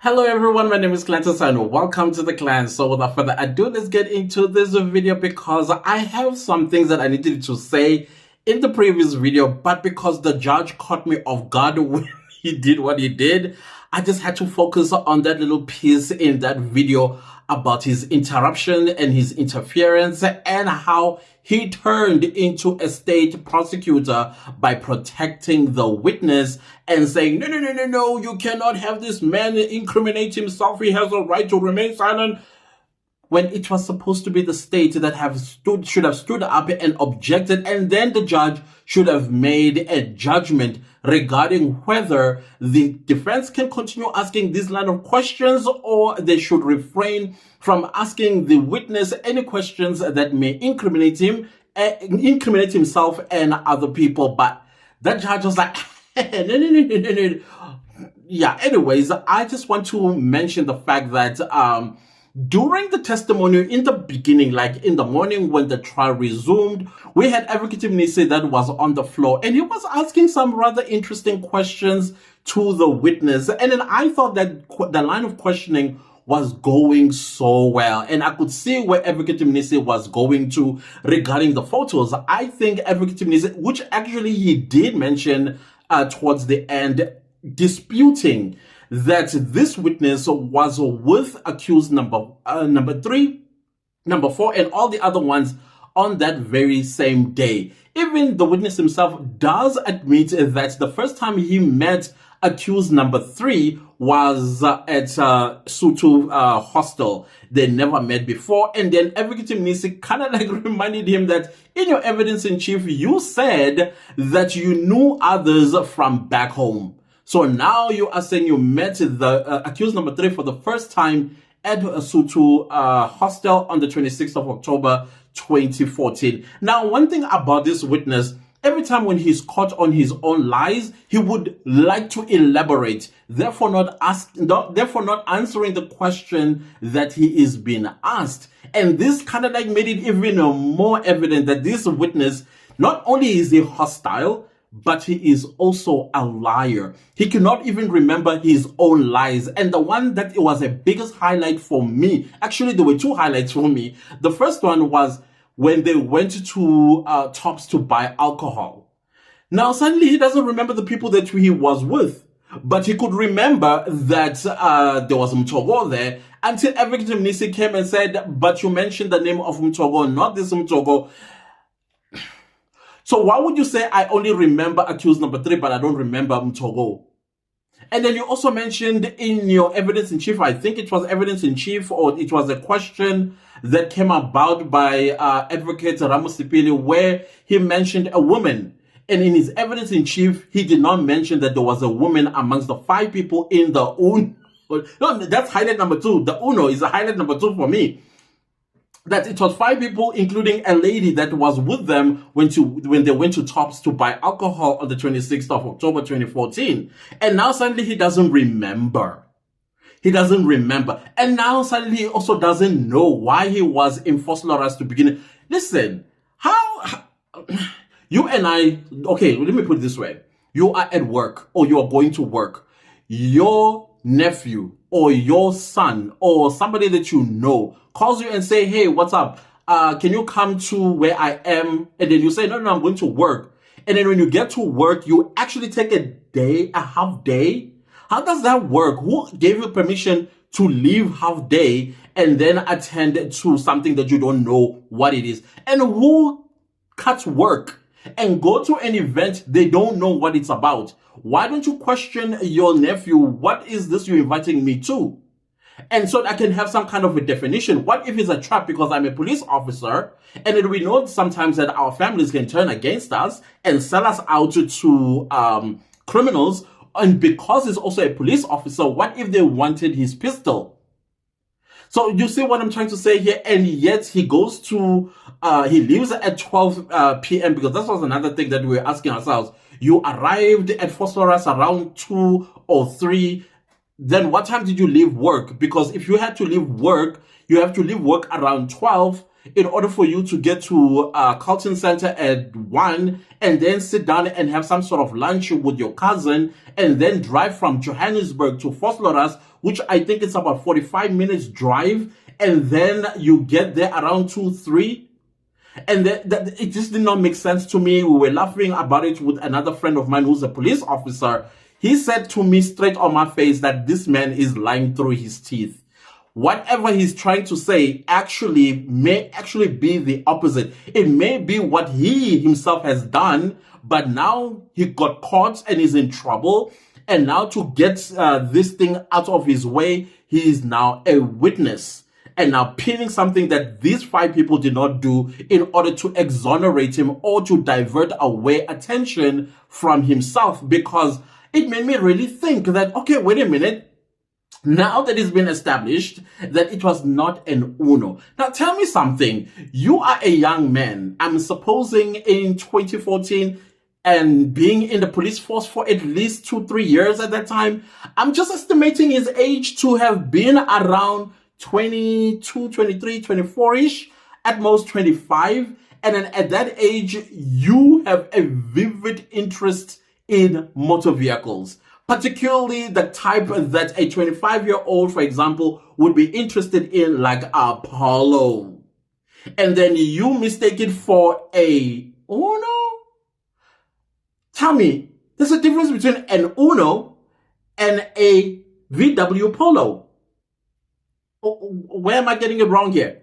Hello everyone, my name is Clantis and welcome to the clan. So without further ado, let's get into this video because I have some things that I needed to say in the previous video, but because the judge caught me off guard when he did what he did, I just had to focus on that little piece in that video about his interruption and his interference and how he turned into a state prosecutor by protecting the witness and saying, no, you cannot have this man incriminate himself. He has a right to remain silent. When it was supposed to be the state that should have stood up and objected, and then the judge should have made a judgment regarding whether the defense can continue asking this line of questions or they should refrain from asking the witness any questions that may incriminate himself and other people. But that judge was like, no. Yeah, anyways, I just want to mention the fact that during the testimony in the beginning, like in the morning when the trial resumed, we had Advocate Mnisi that was on the floor and he was asking some rather interesting questions to the witness. And then I thought that the line of questioning was going so well. And I could see where Advocate Mnisi was going to regarding the photos. I think Advocate Mnisi, which actually he did mention towards the end, disputing that this witness was with accused number 3, number 4, and all the other ones on that very same day. Even the witness himself does admit that the first time he met accused number 3 was at Sutu hostel. They never met before. And then Advocate Mnisi kind of like reminded him that in your evidence in chief, you said that you knew others from back home. So now you are saying you met the accused number 3 for the first time at Sutu hostel on the 26th of October 2014. Now, one thing about this witness, every time when he's caught on his own lies, he would like to elaborate, therefore not answering the question that he is being asked. And this kind of like made it even more evident that this witness, not only is he hostile, but he is also a liar. He cannot even remember his own lies. And the one that it was a biggest highlight for me, actually there were two highlights for me. The first one was when they went to Tops to buy alcohol. Now suddenly he doesn't remember the people that he was with, but he could remember that there was Mtogo there until Advocate Mnisi came and said, but you mentioned the name of Mtogo, not this Mtogo. So why would you say I only remember accused number 3, but I don't remember Mtogo? And then you also mentioned in your evidence in chief, I think it was evidence in chief, or it was a question that came about by Advocate Ramusipili, where he mentioned a woman. And in his evidence in chief, he did not mention that there was a woman amongst the 5 people in the UNO. No, that's highlight number 2. The UNO is a highlight number 2 for me. That it was 5 people, including a lady that was with them when they went to Tops to buy alcohol on the 26th of October 2014. And now suddenly he doesn't remember. He doesn't remember. And now suddenly he also doesn't know why he was in forced arrest to begin. Listen, how you and I, okay, let me put it this way. You are at work or you are going to work. Your nephew or your son or somebody that you know calls you and say, hey, what's up? Can you come to where I am? And then you say, no, I'm going to work. And then when you get to work, you actually take a half day. How does that work? Who gave you permission to leave half day and then attend to something that you don't know what it is? And who cuts work and go to an event they don't know what it's about? Why don't you question your nephew? What is this you're inviting me to? And so I can have some kind of a definition. What if it's a trap because I'm a police officer? And then we know sometimes that our families can turn against us and sell us out to criminals. And because he's also a police officer, what if they wanted his pistol? So you see what I'm trying to say here? And yet he goes to, he leaves at 12 p.m. because that was another thing that we were asking ourselves. You arrived at forced arrest around 2 or 3. Then what time did you leave work? Because if you had to leave work, you have to leave work around 12. in order for you to get to Carlton Center at 1 and then sit down and have some sort of lunch with your cousin and then drive from Johannesburg to Vosloorus, which I think it's about 45 minutes drive, and then you get there around 2, 3. And it just did not make sense to me. We were laughing about it with another friend of mine who's a police officer. He said to me straight on my face that this man is lying through his teeth. Whatever he's trying to say may actually be the opposite. It may be what he himself has done, but now he got caught and is in trouble. And now to get this thing out of his way, he is now a witness. And now pinning something that these 5 people did not do in order to exonerate him or to divert away attention from himself, because it made me really think that, okay, wait a minute. Now that it's been established that it was not an Uno. Now tell me something. You are a young man, I'm supposing in 2014, and being in the police force for at least 2-3 years at that time. I'm just estimating his age to have been around 22, 23, 24-ish, at most 25. And then at that age, you have a vivid interest in motor vehicles, particularly the type that a 25-year-old, for example, would be interested in, like a Polo. And then you mistake it for a Uno? Tell me, there's a difference between an Uno and a VW Polo. Where am I getting it wrong here?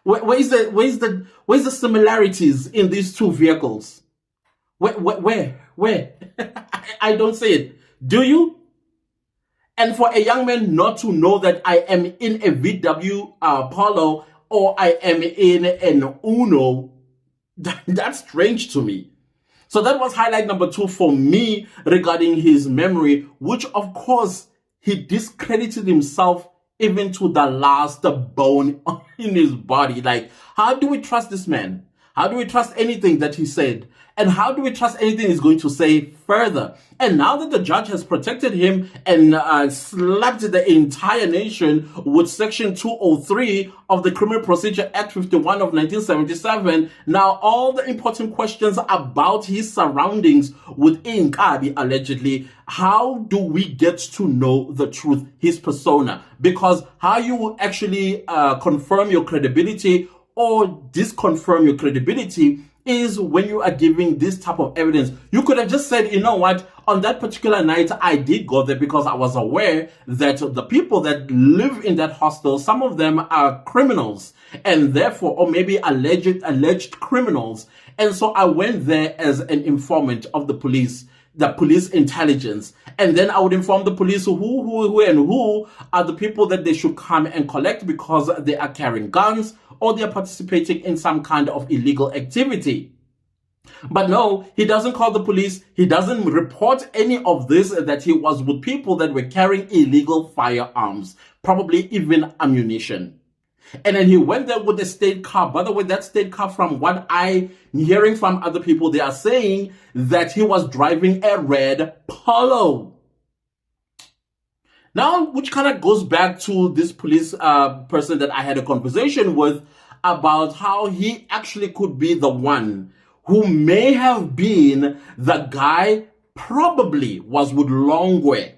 Where's the similarities in these two vehicles? Where? I don't see it. Do you? And for a young man not to know that I am in a VW Polo or I am in an Uno, that's strange to me. So that was highlight number 2 for me regarding his memory, which of course he discredited himself even to the last bone in his body. Like, how do we trust this man? How do we trust anything that he said? And how do we trust anything he's going to say further? And now that the judge has protected him and slapped the entire nation with Section 203 of the Criminal Procedure Act 51 of 1977, now all the important questions about his surroundings with Inkabi, allegedly, how do we get to know the truth, his persona? Because how you will actually confirm your credibility or disconfirm your credibility is when you are giving this type of evidence. You could have just said, you know what, on that particular night, I did go there because I was aware that the people that live in that hostel, some of them are criminals, and therefore, or maybe alleged criminals. And so I went there as an informant of the police intelligence. And then I would inform the police who are the people that they should come and collect because they are carrying guns or they are participating in some kind of illegal activity. But no, he doesn't call the police. He doesn't report any of this, that he was with people that were carrying illegal firearms, probably even ammunition. And then he went there with a state car. By the way, that state car, from what I'm hearing from other people, they are saying that he was driving a red Polo. Now, which kind of goes back to this police person that I had a conversation with about how he actually could be the one who may have been the guy, probably was with Longwe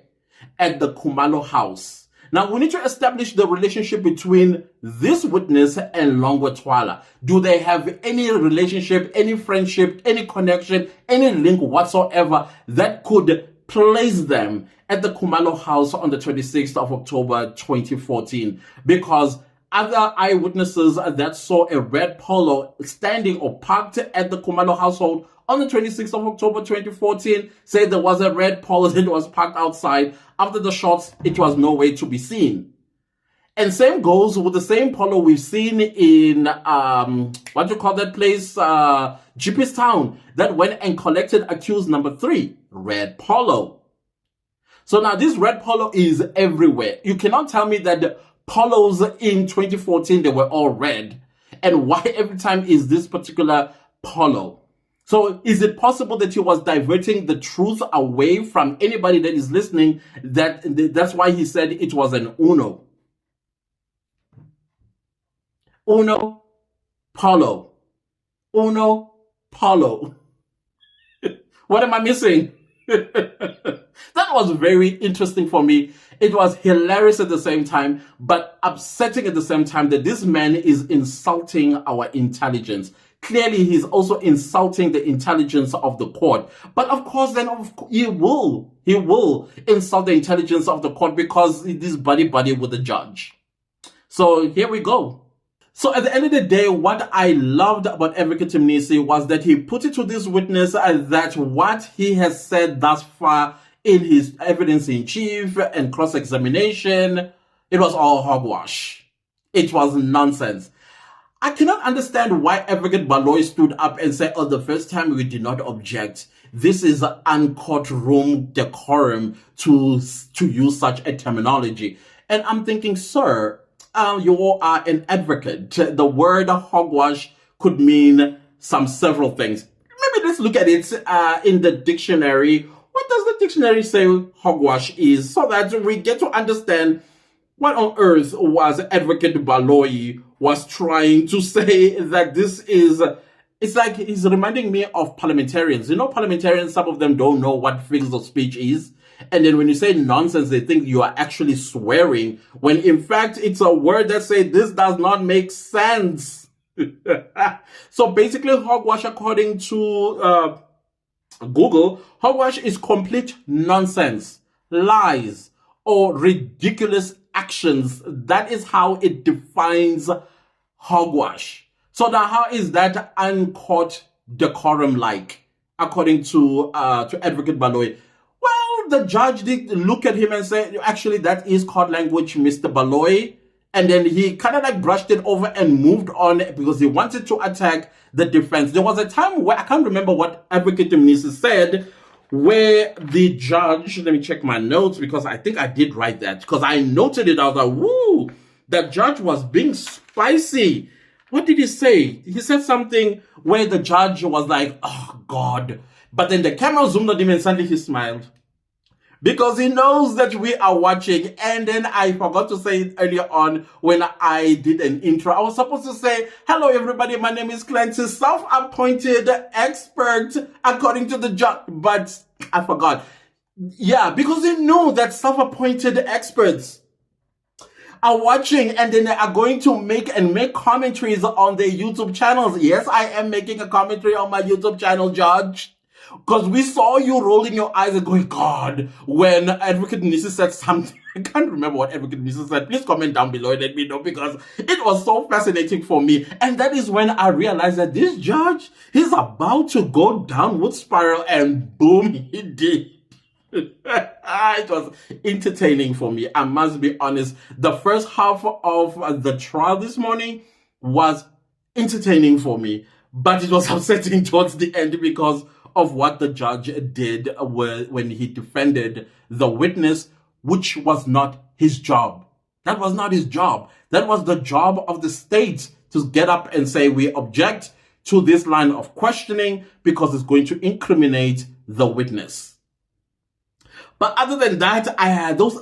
at the Khumalo house. Now, we need to establish the relationship between this witness and Longwe Twala. Do they have any relationship, any friendship, any connection, any link whatsoever that could place them at the Khumalo house on the 26th of October 2014? Because other eyewitnesses that saw a red Polo standing or parked at the Khumalo household on the 26th of October 2014 said there was a red Polo that was parked outside. After the shots, it was nowhere to be seen. And same goes with the same Polo we've seen in, what do you call that place? Jeepers Town, that went and collected accused number 3, red Polo. So now this red Polo is everywhere. You cannot tell me that the Polos in 2014, they were all red. And why every time is this particular Polo? So is it possible that he was diverting the truth away from anybody that is listening? That's why he said it was an Uno. Uno Polo. Uno, Polo. What am I missing? That was very interesting for me. It was hilarious at the same time, but upsetting at the same time that this man is insulting our intelligence. Clearly, he's also insulting the intelligence of the court. But of course, then he will insult the intelligence of the court because it is buddy-buddy with the judge. So here we go. So at the end of the day, what I loved about Advocate Mnisi was that he put it to this witness that what he has said thus far in his evidence in chief and cross-examination, it was all hogwash. It was nonsense. I cannot understand why Advocate Baloyi stood up and said, oh, the first time we did not object. This is uncourt room decorum to use such a terminology. And I'm thinking, sir, you are an advocate. The word hogwash could mean several things. Maybe let's look at it in the dictionary. What does the dictionary say hogwash is, so that we get to understand what on earth was Advocate Baloyi was trying to say that this is. It's like he's reminding me of parliamentarians. You know, parliamentarians, some of them don't know what figures of speech is. And then when you say nonsense, they think you are actually swearing, when in fact it's a word that says this does not make sense. So basically, hogwash, according to Google, hogwash is complete nonsense, lies, or ridiculous actions. That is how it defines hogwash. So now, how is that uncourt decorum like, according to Advocate Baloyi? Well, the judge did look at him and say, actually, that is court language, Mr. Baloyi. And then he kind of like brushed it over and moved on because he wanted to attack the defense. There was a time where I can't remember what Advocate Mnisi said, where the judge, let me check my notes because I think I did write that because I noted it. I was like, woo, the judge was being spicy. What did he say? He said something where the judge was like, oh, God. But then the camera zoomed on him and suddenly he smiled. Because he knows that we are watching. And then I forgot to say it earlier on when I did an intro. I was supposed to say, hello, everybody. My name is Clantis, self-appointed expert, according to the judge. But I forgot. Yeah, because he knew that self-appointed experts are watching and then they are going to make commentaries on their YouTube channels. Yes, I am making a commentary on my YouTube channel, Judge. Because we saw you rolling your eyes and going, God, when Advocate Mnisi said something. I can't remember what Advocate Mnisi said. Please comment down below and let me know because it was so fascinating for me. And that is when I realized that this judge, he's about to go downward spiral, and boom, he did. It was entertaining for me. I must be honest. The first half of the trial this morning was entertaining for me, but it was upsetting towards the end because of what the judge did when he defended the witness, which was not his job. That was not his job. That was the job of the state to get up and say, we object to this line of questioning because it's going to incriminate the witness. But other than that,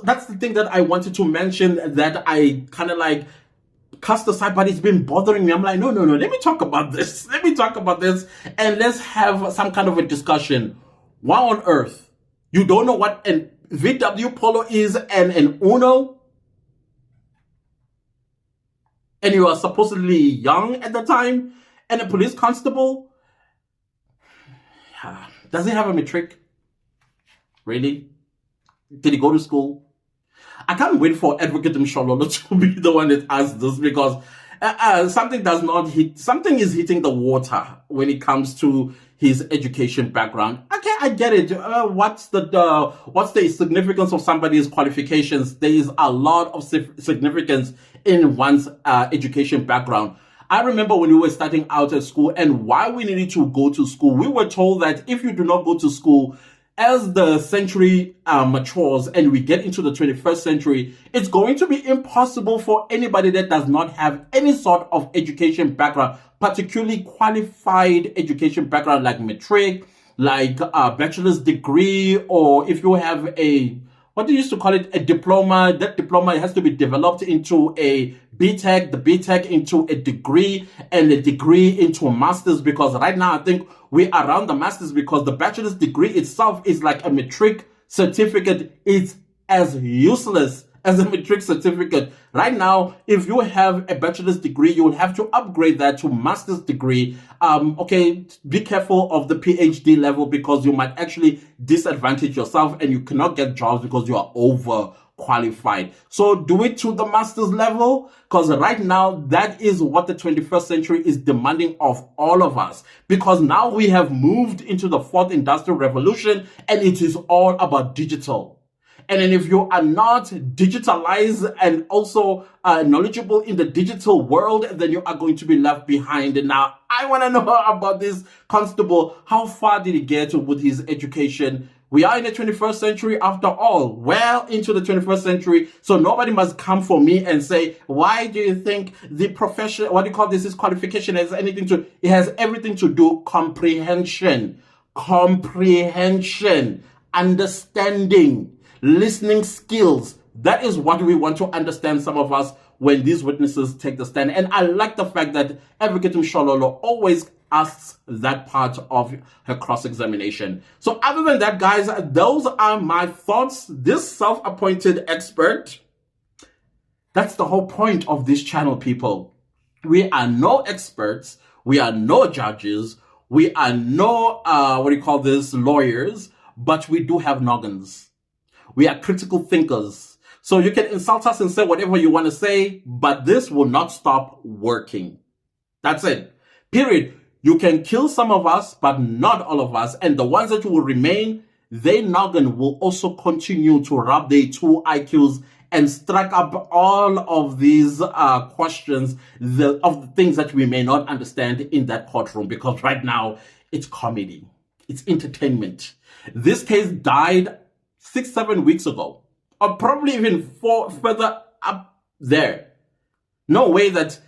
that's the thing that I wanted to mention that I kind of like cast aside, but it's been bothering me. I'm like, no, let me talk about this. Let me talk about this and let's have some kind of a discussion. Why on earth? You don't know what an VW Polo is and an Uno? And you are supposedly young at the time? And a police constable? Does he have a matric? Really? Did he go to school? I can't wait for Advocate Mshololo to be the one that asks this because something is hitting the water when it comes to his education background. Okay, I get it. What's the significance of somebody's qualifications? There is a lot of significance in one's education background. I remember when we were starting out at school and why we needed to go to school. We were told that if you do not go to school, as the century matures and we get into the 21st century, it's going to be impossible for anybody that does not have any sort of education background, particularly qualified education background like matric, like a bachelor's degree, or if you have what do you used to call it, a diploma. That diploma has to be developed into a BTech, the BTech into a degree, and a degree into a master's, because right now I think we're around the master's, because the bachelor's degree itself is like a matric certificate. It's as useless as a matric certificate. Right now, if you have a bachelor's degree, you will have to upgrade that to master's degree. Okay, be careful of the PhD level, because you might actually disadvantage yourself and you cannot get jobs because you are overqualified. So do it to the master's level, because right now that is what the 21st century is demanding of all of us, because now we have moved into the fourth industrial revolution and it is all about digital. And then if you are not digitalized and also knowledgeable in the digital world, then you are going to be left behind. And now I want to know about this constable. How far did he get with his education? We are in the 21st century after all, well into the 21st century. So nobody must come for me and say, why do you think the profession, what do you call this qualification has anything to, it has everything to do, comprehension, understanding, listening skills. That is what we want to understand, some of us, when these witnesses take the stand. And I like the fact that Advocate Mshololo always asks that part of her cross-examination. So other than that, guys, those are my thoughts. This self-appointed expert, that's the whole point of this channel, people. We are no experts. We are no judges. We are no, lawyers, but we do have noggins. We are critical thinkers. So you can insult us and say whatever you want to say, but this will not stop working. That's it. Period. You can kill some of us, but not all of us. And the ones that will remain, their noggin will also continue to rub their two IQs and strike up all of these questions of the things that we may not understand in that courtroom, because right now it's comedy. It's entertainment. This case died 6-7 weeks ago, or probably even further up there. No way that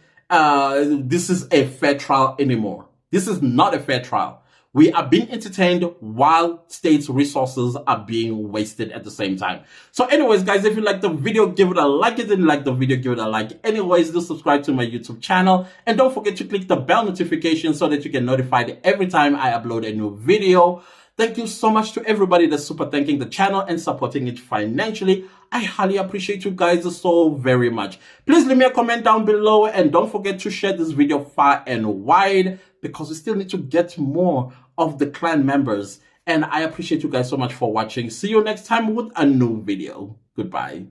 this is a fair trial anymore. This is not a fair trial. We are being entertained while states' resources are being wasted at the same time. So anyways, guys, if you like the video, give it a like. If you didn't like the video, give it a like. Anyways, do subscribe to my YouTube channel. And don't forget to click the bell notification so that you get notified every time I upload a new video. Thank you so much to everybody that's super thanking the channel and supporting it financially. I highly appreciate you guys so very much. Please leave me a comment down below and don't forget to share this video far and wide, because we still need to get more of the clan members. And I appreciate you guys so much for watching. See you next time with a new video. Goodbye.